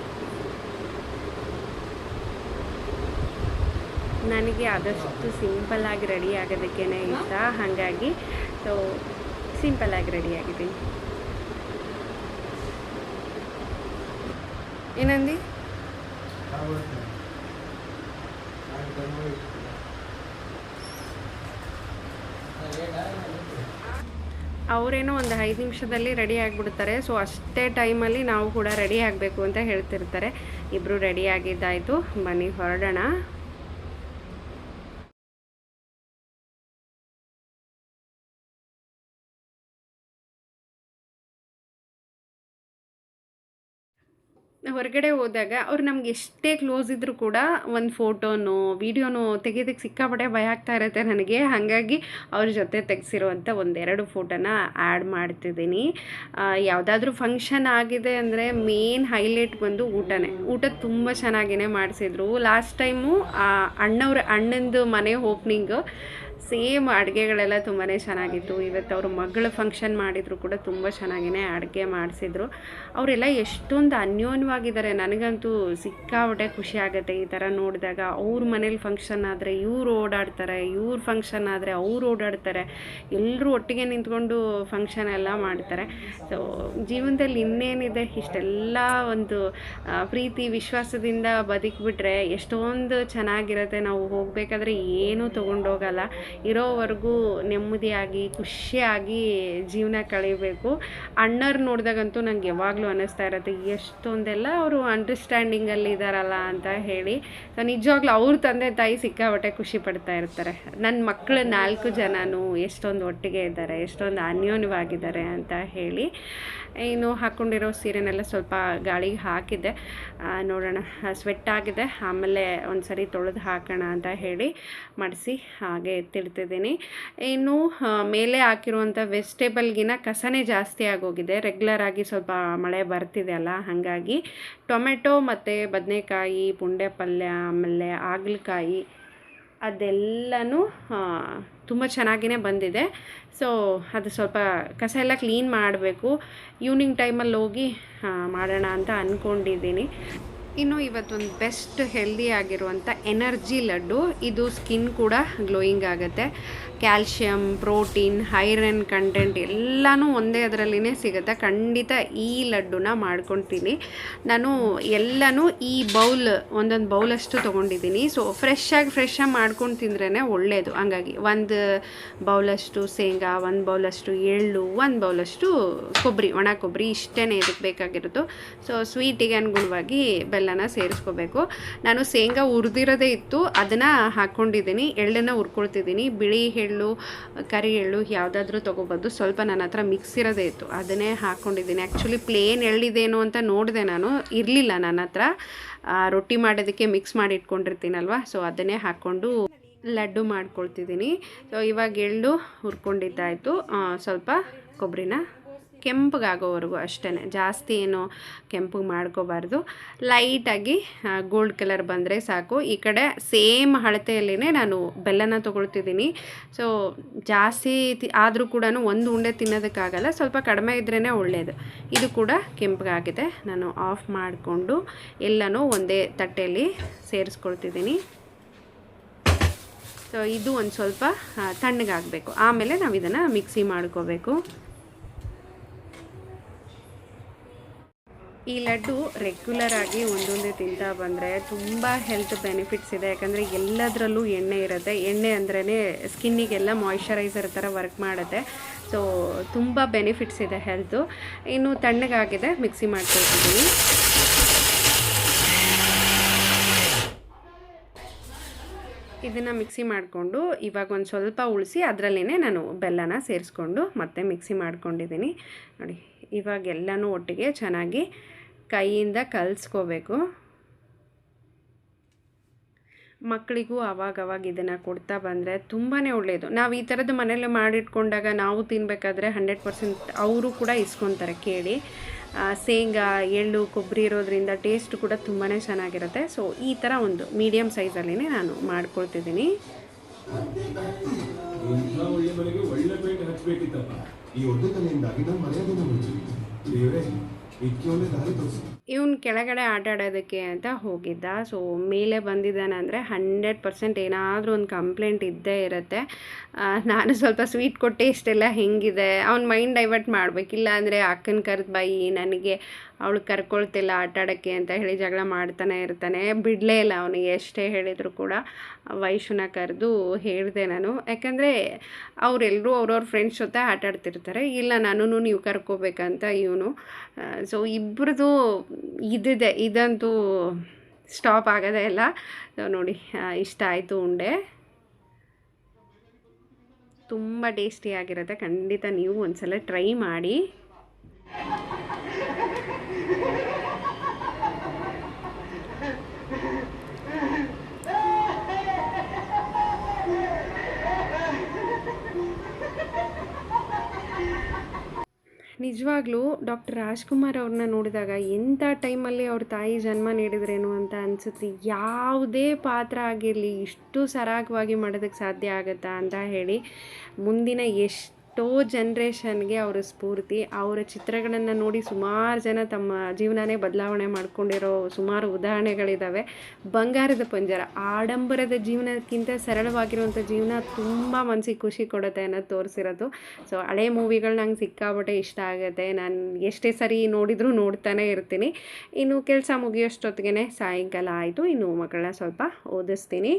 ನನಗೆ ಆದಷ್ಟು ಸಿಂಪಲ್ಲಾಗಿ ರೆಡಿ ಆಗೋದಕ್ಕೇ ಇಷ್ಟ, ಹಾಗಾಗಿ ಸೊ ಸಿಂಪಲ್ಲಾಗಿ ರೆಡಿಯಾಗಿದ್ದೀನಿ. ಏನಂದು ಅವರೇನೋ ಒಂದು 5 ನಿಮಿಷದಲ್ಲಿ ರೆಡಿ ಆಗಿಬಿಡ್ತಾರೆ. ಸೊ ಅಷ್ಟೇ ಟೈಮಲ್ಲಿ ನಾವು ಕೂಡ ರೆಡಿ ಆಗಬೇಕು ಅಂತ ಹೇಳ್ತಿರ್ತಾರೆ. ಇಬ್ಬರು ರೆಡಿ ಆಗಿದ್ದಾಯಿತು, ಬನ್ನಿ ಹೊರಡೋಣ. ಹೊರಗಡೆ ಹೋದಾಗ ಅವ್ರು ನಮ್ಗೆ ಎಷ್ಟೇ ಕ್ಲೋಸ್ ಇದ್ದರೂ ಕೂಡ ಒಂದು ಫೋಟೋನೋ ವೀಡಿಯೋನೋ ತೆಗೆಯೋದಕ್ಕೆ ಸಿಕ್ಕಾಪಟ್ಟೆ ಭಯ ಆಗ್ತಾ ಇರುತ್ತೆ ನನಗೆ. ಹಾಗಾಗಿ ಅವ್ರ ಜೊತೆ ತೆಗೆಸಿರುವಂಥ 1-2 ಫೋಟೋನ ಆ್ಯಡ್ ಮಾಡ್ತಿದ್ದೀನಿ. ಯಾವುದಾದ್ರೂ ಫಂಕ್ಷನ್ ಆಗಿದೆ ಅಂದರೆ ಮೇನ್ ಹೈಲೈಟ್ ಬಂದು ಊಟನೇ. ಊಟ ತುಂಬ ಚೆನ್ನಾಗಿಯೇ ಮಾಡಿಸಿದ್ರು. ಲಾಸ್ಟ್ ಟೈಮು ಅಣ್ಣಂದು ಮನೆ ಓಪ್ನಿಂಗು ಸೇಮ್ ಅಡುಗೆಗಳೆಲ್ಲ ತುಂಬಾ ಚೆನ್ನಾಗಿತ್ತು. ಇವತ್ತು ಅವ್ರ ಮಗಳ ಫಂಕ್ಷನ್ ಮಾಡಿದ್ರು ಕೂಡ ತುಂಬ ಚೆನ್ನಾಗಿಯೇ ಅಡುಗೆ ಮಾಡಿಸಿದ್ರು. ಅವರೆಲ್ಲ ಎಷ್ಟೊಂದು ಅನ್ಯೋನ್ಯವಾಗಿದ್ದಾರೆ. ನನಗಂತೂ ಸಿಕ್ಕಾಪಟ್ಟೆ ಖುಷಿ ಆಗುತ್ತೆ ಈ ಥರ ನೋಡಿದಾಗ. ಅವ್ರ ಮನೇಲಿ ಫಂಕ್ಷನ್ ಆದರೆ ಇವ್ರು ಓಡಾಡ್ತಾರೆ, ಇವ್ರ ಫಂಕ್ಷನ್ ಆದರೆ ಅವ್ರು ಓಡಾಡ್ತಾರೆ, ಎಲ್ಲರೂ ಒಟ್ಟಿಗೆ ನಿಂತ್ಕೊಂಡು ಫಂಕ್ಷನ್ ಎಲ್ಲ ಮಾಡ್ತಾರೆ. ಸೊ ಜೀವನದಲ್ಲಿ ಇನ್ನೇನಿದೆ, ಇಷ್ಟೆಲ್ಲ ಒಂದು ಪ್ರೀತಿ ವಿಶ್ವಾಸದಿಂದ ಬದುಕಿಬಿಟ್ರೆ ಎಷ್ಟೊಂದು ಚೆನ್ನಾಗಿರುತ್ತೆ. ನಾವು ಹೋಗಬೇಕಾದ್ರೆ ಏನೂ ತೊಗೊಂಡೋಗಲ್ಲ. ಇರೋವರೆಗೂ ನೆಮ್ಮದಿಯಾಗಿ ಖುಷಿಯಾಗಿ ಜೀವನ ಕಳೀಬೇಕು. ಅಣ್ಣವ್ರು ನೋಡಿದಾಗಂತೂ ನಂಗೆ ಯಾವಾಗಲೂ ಅನ್ನಿಸ್ತಾ ಇರುತ್ತೆ ಎಷ್ಟೊಂದೆಲ್ಲ ಅವರು ಅಂಡರ್ಸ್ಟ್ಯಾಂಡಿಂಗಲ್ಲಿ ಇದ್ದಾರಲ್ಲ ಅಂತ ಹೇಳಿ. ಸೊ ನಿಜವಾಗ್ಲೂ ಅವ್ರ ತಂದೆ ತಾಯಿ ಸಿಕ್ಕಾಪಟ್ಟೆ ಖುಷಿ ಪಡ್ತಾ ಇರ್ತಾರೆ. ನನ್ನ ಮಕ್ಕಳು 4 ಜನನೂ ಎಷ್ಟೊಂದು ಒಟ್ಟಿಗೆ ಇದ್ದಾರೆ, ಎಷ್ಟೊಂದು ಅನ್ಯೋನ್ಯವಾಗಿದ್ದಾರೆ ಅಂತ ಹೇಳಿ. ಇನ್ನು ಹಾಕ್ಕೊಂಡಿರೋ ಸೀರೆನೆಲ್ಲ ಸ್ವಲ್ಪ ಗಾಳಿಗೆ ಹಾಕಿದ್ದೆ, ನೋಡೋಣ ಸ್ವೆಟ್ ಆಗಿದೆ, ಆಮೇಲೆ ಒಂದು ಸರಿ ತೊಳೆದು ಹಾಕೋಣ ಅಂತ ಹೇಳಿ ಮಾಡಿಸಿ ಹಾಗೆ ಎತ್ತಿಡ್ತಿದ್ದೀನಿ. ಇನ್ನು ಮೇಲೆ ಹಾಕಿರುವಂಥ ವೆಜಿಟೇಬಲ್ಗಿನ ಕಸನೇ ಜಾಸ್ತಿ ಆಗೋಗಿದೆ. ರೆಗ್ಯುಲರಾಗಿ ಸ್ವಲ್ಪ ಮಳೆ ಬರ್ತಿದೆ ಅಲ್ಲ, ಹಾಗಾಗಿ ಟೊಮೆಟೊ ಮತ್ತು ಬದನೆಕಾಯಿ, ಪುಂಡೆ ಪಲ್ಯ, ಆಮೇಲೆ ಹಾಗಲಕಾಯಿ ಅದೆಲ್ಲನೂ ತುಂಬ ಚೆನ್ನಾಗಿಯೇ ಬಂದಿದೆ. ಸೊ ಅದು ಸ್ವಲ್ಪ ಕಸ ಎಲ್ಲ ಕ್ಲೀನ್ ಮಾಡಬೇಕು. ಈವ್ನಿಂಗ್ ಟೈಮಲ್ಲಿ ಹೋಗಿ ಮಾಡೋಣ ಅಂತ ಅಂದ್ಕೊಂಡಿದ್ದೀನಿ. ಇನ್ನು ಇವತ್ತೊಂದು ಬೆಸ್ಟ್ ಹೆಲ್ದಿ ಆಗಿರುವಂಥ ಎನರ್ಜಿ ಲಡ್ಡು. ಇದು ಸ್ಕಿನ್ ಕೂಡ ಗ್ಲೋಯಿಂಗ್ ಆಗುತ್ತೆ. ಕ್ಯಾಲ್ಶಿಯಮ್, ಪ್ರೋಟೀನ್, ಐರನ್ ಕಂಟೆಂಟ್ ಎಲ್ಲನೂ ಒಂದೇ ಅದರಲ್ಲಿನೇ ಸಿಗುತ್ತೆ. ಖಂಡಿತ ಈ ಲಡ್ಡುನ ಮಾಡ್ಕೊತೀನಿ ನಾನು. ಎಲ್ಲನೂ ಈ ಒಂದೊಂದು ಬೌಲಷ್ಟು ತೊಗೊಂಡಿದ್ದೀನಿ. ಸೊ ಫ್ರೆಶ್ಶಾಗಿ ಮಾಡ್ಕೊಂಡು ತಿಂದ್ರೇ ಒಳ್ಳೆಯದು. ಹಂಗಾಗಿ 1 ಬೌಲಷ್ಟು ಶೇಂಗಾ, 1 ಬೌಲಷ್ಟು ಎಳ್ಳು, 1 ಬೌಲಷ್ಟು ಕೊಬ್ಬರಿ, ಒಣ ಕೊಬ್ಬರಿ, ಇಷ್ಟೇ ಇದಕ್ಕೆ ಬೇಕಾಗಿರೋದು. ಸೊ ಸ್ವೀಟಿಗೆ ಅನುಗುಣವಾಗಿ ಬೆಲ್ಲನ ಸೇರಿಸ್ಕೋಬೇಕು. ನಾನು ಶೇಂಗಾ ಹುರಿದಿರೋದೇ ಇತ್ತು, ಅದನ್ನು ಹಾಕ್ಕೊಂಡಿದ್ದೀನಿ. ಎಳ್ಳನ್ನು ಹುರ್ಕೊಳ್ತಿದ್ದೀನಿ. ಬಿಳಿ ಎಳ್ಳು, ಕರಿ ಎಳ್ಳು ಯಾವುದಾದ್ರೂ ತೊಗೋಬೋದು. ಸ್ವಲ್ಪ ನನ್ನ ಹತ್ರ ಮಿಕ್ಸ್ ಇರೋದೇ ಇತ್ತು, ಅದನ್ನೇ ಹಾಕ್ಕೊಂಡಿದ್ದೀನಿ. ಆ್ಯಕ್ಚುಲಿ ಪ್ಲೇನ್ ಎಳ್ಳಿದೇನು ಅಂತ ನೋಡಿದೆ ನಾನು, ಇರಲಿಲ್ಲ ನನ್ನ ಹತ್ರ. ರೊಟ್ಟಿ ಮಾಡೋದಕ್ಕೆ ಮಿಕ್ಸ್ ಮಾಡಿ ಇಟ್ಕೊಂಡಿರ್ತೀನಲ್ವ, ಸೊ ಅದನ್ನೇ ಹಾಕ್ಕೊಂಡು ಲಡ್ಡು ಮಾಡ್ಕೊಳ್ತಿದ್ದೀನಿ. ಸೊ ಇವಾಗ ಎಳ್ಳು ಹುರ್ಕೊಂಡಿದ್ದಾಯಿತು. ಸ್ವಲ್ಪ ಕೊಬ್ಬರಿನ ಕೆಂಪಗಾಗೋವರೆಗೂ ಅಷ್ಟೇ, ಜಾಸ್ತಿ ಏನು ಕೆಂಪಗೆ ಮಾಡ್ಕೋಬಾರ್ದು. ಲೈಟಾಗಿ ಗೋಲ್ಡ್ ಕಲರ್ ಬಂದರೆ ಸಾಕು. ಈ ಕಡೆ ಸೇಮ್ ಅಳತೆಯಲ್ಲಿನೇ ನಾನು ಬೆಲ್ಲನ ತೊಗೊಳ್ತಿದ್ದೀನಿ. ಸೊ ಜಾಸ್ತಿ ಆದರೂ ಕೂಡ ಒಂದು ಉಂಡೆ ತಿನ್ನೋದಕ್ಕಾಗಲ್ಲ, ಸ್ವಲ್ಪ ಕಡಿಮೆ ಇದ್ರೇ ಒಳ್ಳೆಯದು. ಇದು ಕೂಡ ಕೆಂಪಗಾಗಿದೆ. ನಾನು ಆಫ್ ಮಾಡಿಕೊಂಡು ಎಲ್ಲನೂ ಒಂದೇ ತಟ್ಟೆಯಲ್ಲಿ ಸೇರಿಸ್ಕೊಳ್ತಿದ್ದೀನಿ. ಸೊ ಇದು ಒಂದು ಸ್ವಲ್ಪ ತಣ್ಣಗಾಗಬೇಕು, ಆಮೇಲೆ ನಾವು ಇದನ್ನು ಮಿಕ್ಸಿ ಮಾಡ್ಕೋಬೇಕು. ಈ ಲಡ್ಡು ರೆಗ್ಯುಲರಾಗಿ ಒಂದೊಂದೇ ತಿಂತಾ ಬಂದರೆ ತುಂಬ ಹೆಲ್ತ್ ಬೆನಿಫಿಟ್ಸ್ ಇದೆ. ಯಾಕಂದರೆ ಎಲ್ಲದರಲ್ಲೂ ಎಣ್ಣೆ ಇರುತ್ತೆ. ಎಣ್ಣೆ ಅಂದ್ರೇ ಸ್ಕಿನ್ನಿಗೆಲ್ಲ ಮಾಯ್ಶ್ಚರೈಸರ್ ಥರ ವರ್ಕ್ ಮಾಡುತ್ತೆ. ಸೊ ತುಂಬ ಬೆನಿಫಿಟ್ಸ್ ಇದೆ ಹೆಲ್ತು. ಇನ್ನು ತಣ್ಣಗಾಗಿದೆ, ಮಿಕ್ಸಿ ಮಾಡ್ಕೊಳ್ತಿದ್ದೀನಿ. ಇದನ್ನು ಮಿಕ್ಸಿ ಮಾಡಿಕೊಂಡು ಇವಾಗ ಒಂದು ಸ್ವಲ್ಪ ಉಳಿಸಿ ಅದರಲ್ಲೇ ನಾನು ಬೆಲ್ಲನ ಸೇರಿಸ್ಕೊಂಡು ಮತ್ತೆ ಮಿಕ್ಸಿ ಮಾಡ್ಕೊಂಡಿದ್ದೀನಿ. ನೋಡಿ, ಇವಾಗ ಎಲ್ಲನೂ ಒಟ್ಟಿಗೆ ಚೆನ್ನಾಗಿ ಕೈಯಿಂದ ಕಲಿಸ್ಕೋಬೇಕು. ಮಕ್ಕಳಿಗೂ ಅವಾಗವಾಗ ಇದನ್ನು ಕೊಡ್ತಾ ಬಂದರೆ ತುಂಬಾ ಒಳ್ಳೆಯದು. ನಾವು ಈ ಥರದ್ದು ಮನೇಲಿ ಮಾಡಿಟ್ಕೊಂಡಾಗ ನಾವು ತಿನ್ನಬೇಕಾದ್ರೆ 100% ಅವರು ಕೂಡ ಇಸ್ಕೊತಾರೆ ಕೇಳಿ. ಶೇಂಗಾ, ಎಳ್ಳು, ಕೊಬ್ಬರಿ ಇರೋದ್ರಿಂದ ಟೇಸ್ಟ್ ಕೂಡ ತುಂಬಾ ಚೆನ್ನಾಗಿರುತ್ತೆ. ಸೊ ಈ ಥರ ಒಂದು ಮೀಡಿಯಮ್ ಸೈಜಲ್ಲೇ ನಾನು ಮಾಡ್ಕೊಳ್ತಿದ್ದೀನಿ. ಇವನು ಕೆಳಗಡೆ ಆಟ ಆಡೋದಕ್ಕೆ ಅಂತ ಹೋಗಿದ್ದ. ಸೊ ಮೇಲೆ ಬಂದಿದ್ದಾನೆ ಅಂದರೆ 100% ಏನಾದರೂ ಒಂದು ಕಂಪ್ಲೇಂಟ್ ಇದ್ದೇ ಇರುತ್ತೆ. ನಾನು ಸ್ವಲ್ಪ ಸ್ವೀಟ್ ಕೊಟ್ಟೆ ಇಷ್ಟೆಲ್ಲ ಹೆಂಗಿದೆ, ಅವ್ನ ಮೈಂಡ್ ಡೈವರ್ಟ್ ಮಾಡಬೇಕಿಲ್ಲ ಅಂದರೆ ಅಕ್ಕನ ಕರೆದು ಬಾಯಿ ನನಗೆ ಅವಳು ಕರ್ಕೊಳ್ತಿಲ್ಲ ಆಟ ಆಡೋಕ್ಕೆ ಅಂತ ಹೇಳಿ ಜಗಳ ಮಾಡ್ತಾನೆ ಇರ್ತಾನೆ. ಬಿಡಲೇ ಇಲ್ಲ ಅವನಿಗೆ. ಎಷ್ಟೇ ಹೇಳಿದರೂ ಕೂಡ ವೈಶುನ ಕರೆದು ಹೇಳಿದೆ ನಾನು. ಯಾಕಂದರೆ ಅವರೆಲ್ಲರೂ ಅವ್ರವ್ರ ಫ್ರೆಂಡ್ಸ್ ಜೊತೆ ಆಟ ಆಡ್ತಿರ್ತಾರೆ. ಇಲ್ಲ ನಾನು ನೀವು ಕರ್ಕೋಬೇಕಂತ ಇವನು. ಸೊ ಇಬ್ಬರದು ಇದಿದೆ, ಇದಂತೂ ಸ್ಟಾಪ್ ಆಗೋದೇ ಇಲ್ಲ. ಸೊ ನೋಡಿ, ಇಷ್ಟ ಆಯಿತು ಉಂಡೆ. ತುಂಬ ಟೇಸ್ಟಿಯಾಗಿರುತ್ತೆ. ಖಂಡಿತ ನೀವು ಒಂದ್ಸಲ ಟ್ರೈ ಮಾಡಿ. ನಿಜವಾಗ್ಲೂ ಡಾಕ್ಟರ್ ರಾಜ್ಕುಮಾರ್ ಅವ್ರನ್ನ ನೋಡಿದಾಗ ಎಂಥ ಟೈಮಲ್ಲಿ ಅವ್ರ ತಾಯಿ ಜನ್ಮ ನೀಡಿದ್ರೇನು ಅಂತ ಅನಿಸುತ್ತೆ. ಯಾವುದೇ ಪಾತ್ರ ಆಗಿರಲಿ ಇಷ್ಟು ಸರಾಗವಾಗಿ ಮಾಡೋದಕ್ಕೆ ಸಾಧ್ಯ ಆಗುತ್ತಾ ಅಂತ ಹೇಳಿ ಮುಂದಿನ ಎಷ್ಟೋ ಜನ್ರೇಷನ್ಗೆ ಅವರ ಸ್ಫೂರ್ತಿ. ಅವರ ಚಿತ್ರಗಳನ್ನು ನೋಡಿ ಸುಮಾರು ಜನ ತಮ್ಮ ಜೀವನನೇ ಬದಲಾವಣೆ ಮಾಡ್ಕೊಂಡಿರೋ ಸುಮಾರು ಉದಾಹರಣೆಗಳಿದ್ದಾವೆ. ಬಂಗಾರದ ಪಂಜರ, ಆಡಂಬರದ ಜೀವನಕ್ಕಿಂತ ಸರಳವಾಗಿರುವಂಥ ಜೀವನ ತುಂಬ ಮನಸ್ಸಿಗೆ ಖುಷಿ ಕೊಡುತ್ತೆ ಅನ್ನೋದು ತೋರಿಸಿರೋದು. ಸೊ ಹಳೆ ಮೂವಿಗಳು ನಂಗೆ ಸಿಕ್ಕಾಪಟ್ಟೆ ಇಷ್ಟ ಆಗುತ್ತೆ. ನಾನು ಎಷ್ಟೇ ಸರಿ ನೋಡಿದರೂ ನೋಡ್ತಾನೆ ಇರ್ತೀನಿ. ಇನ್ನು ಕೆಲಸ ಮುಗಿಯೋಷ್ಟೊತ್ತಿಗೆ ಸಾಯಂಕಾಲ ಆಯಿತು. ಇನ್ನು ಮಕ್ಕಳನ್ನ ಸ್ವಲ್ಪ ಓದಿಸ್ತೀನಿ.